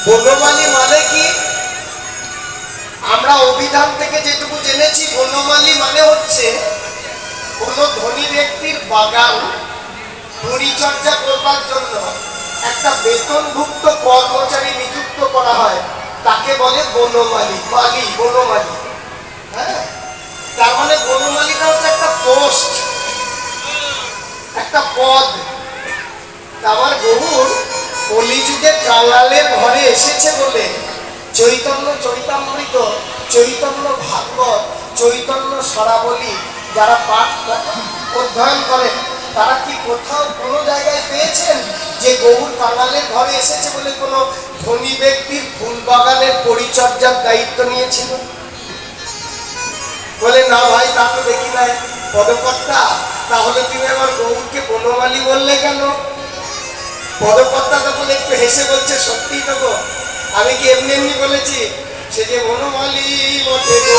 বনমালী মানে কি? আমরা অভিধান থেকে যেটুকু জেনেছি, বনমালী মানে হচ্ছে কোন ধনী ব্যক্তির বাগান পরিচর্যা করবার জন্য একটা বেতনভুক্ত কর্মচারী নিযুক্ত করা হয়, তাকে বলে বনমালী। মালী, বনমালী। হ্যাঁ, তার মানে বনমালীটা হচ্ছে একটা পোস্ট, একটা পদ। আমার গৌর কলিযুগে কাঙালের ঘরে এসেছে বলে চৈতন্য চরিতামৃত, চৈতন্য ভাগবত, চৈতন্য সরাবলী যারা পাঠ অধ্যয়ন করেন, তারা কি কোথাও কোনো জায়গায় পেয়েছেন যে গৌর কাঙালের ঘরে এসেছে বলে কোনো ধনী ব্যক্তির ফুল বাগানের পরিচর্যার দায়িত্ব নিয়েছিল? বলে না ভাই, তা তো দেখি নাই। পদকর্তা, তাহলে তুমি আমার গৌরকে বনমালী বললে কেন? পদকর্তা তখন একটু হেসে বলছে, সত্যিই তো গো, আমি কি এমনি এমনি বলেছি? সে যে বনমালী বটে গো।